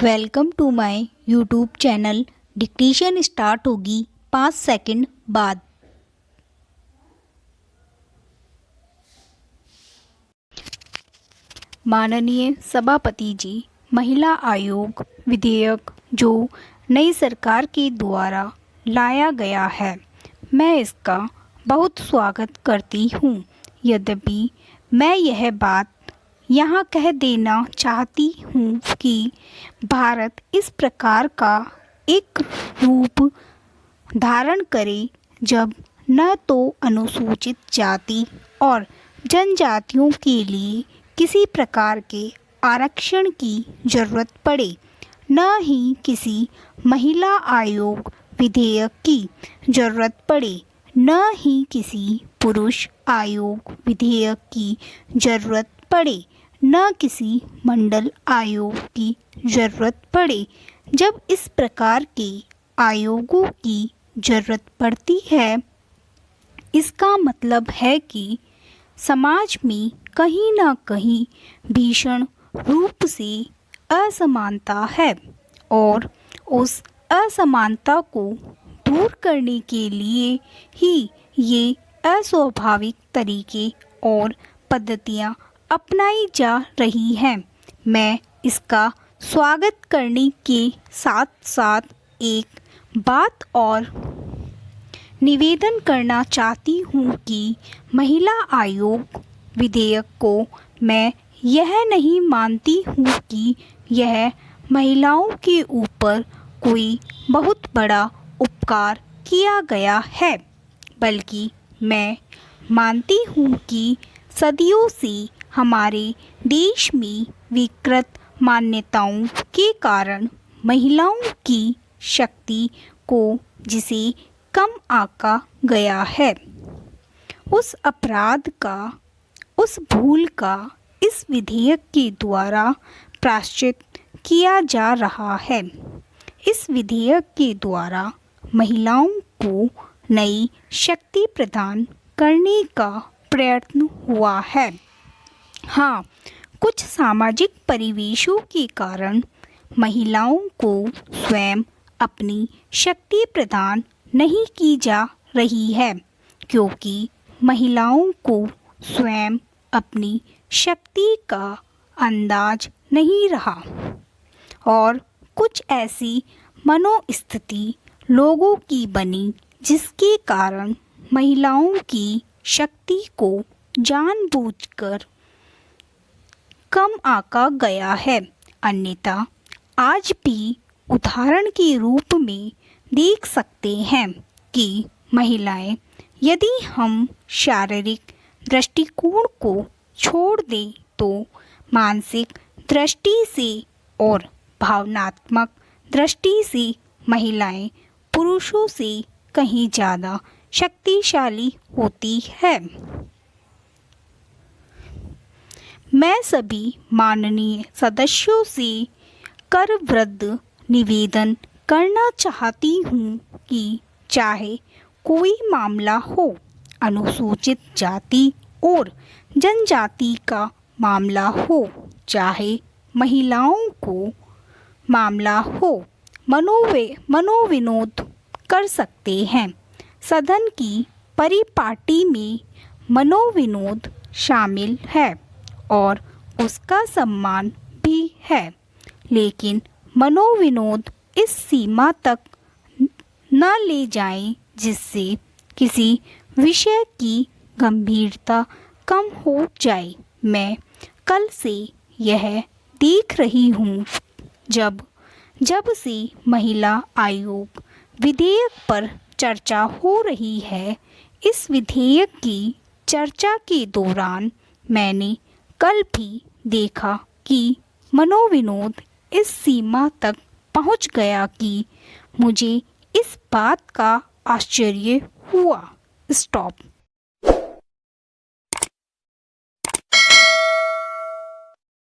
Welcome to my YouTube channel. Dictation start होगी 5 second बाद। माननीय सभापति जी, महिला आयोग विधेयक जो नई सरकार के द्वारा लाया गया है, मैं इसका बहुत स्वागत करती हूँ। यद्यपि मैं यह बात यहाँ कह देना चाहती हूँ कि भारत इस प्रकार का एक रूप धारण करे जब न तो अनुसूचित जाति और जनजातियों के लिए किसी प्रकार के आरक्षण की जरूरत पड़े, न ही किसी महिला आयोग विधेयक की जरूरत पड़े, न ही किसी पुरुष आयोग विधेयक की जरूरत पड़े, न किसी मंडल आयोग की जरूरत पड़े। जब इस प्रकार के आयोगों की जरूरत पड़ती है, इसका मतलब है कि समाज में कहीं न कहीं भीषण रूप से असमानता है और उस असमानता को दूर करने के लिए ही ये अस्वाभाविक तरीके और पद्धतियाँ अपनाई जा रही हैं। मैं इसका स्वागत करने के साथ साथ एक बात और निवेदन करना चाहती हूँ कि महिला आयोग विधेयक को मैं यह नहीं मानती हूँ कि यह महिलाओं के ऊपर कोई बहुत बड़ा उपकार किया गया है, बल्कि मैं मानती हूँ कि सदियों से हमारे देश में विकृत मान्यताओं के कारण महिलाओं की शक्ति को जिसे कम आंका गया है, उस अपराध का, उस भूल का इस विधेयक के द्वारा प्रायश्चित किया जा रहा है। इस विधेयक के द्वारा महिलाओं को नई शक्ति प्रदान करने का प्रयत्न हुआ है। हाँ, कुछ सामाजिक परिवेशों के कारण महिलाओं को स्वयं अपनी शक्ति प्रदान नहीं की जा रही है, क्योंकि महिलाओं को स्वयं अपनी शक्ति का अंदाज नहीं रहा और कुछ ऐसी मनोस्थिति लोगों की बनी जिसके कारण महिलाओं की शक्ति को जानबूझकर कम आंका गया है। अन्यथा आज भी उदाहरण के रूप में देख सकते हैं कि महिलाएं, यदि हम शारीरिक दृष्टिकोण को छोड़ दें तो मानसिक दृष्टि से और भावनात्मक दृष्टि से महिलाएं पुरुषों से कहीं ज़्यादा शक्तिशाली होती है। मैं सभी माननीय सदस्यों से करवृद्ध निवेदन करना चाहती हूँ कि चाहे कोई मामला हो, अनुसूचित जाति और जनजाति का मामला हो, चाहे महिलाओं को मामला हो, मनोविनोद कर सकते हैं। सदन की परिपाटी में मनोविनोद शामिल है और उसका सम्मान भी है, लेकिन मनोविनोद इस सीमा तक न ले जाएं जिससे किसी विषय की गंभीरता कम हो जाए। मैं कल से यह देख रही हूँ जब से महिला आयोग विधेयक पर चर्चा हो रही है। इस विधेयक की चर्चा के दौरान मैंने कल भी देखा कि मनोविनोद इस सीमा तक पहुंच गया कि मुझे इस बात का आश्चर्य हुआ। स्टॉप।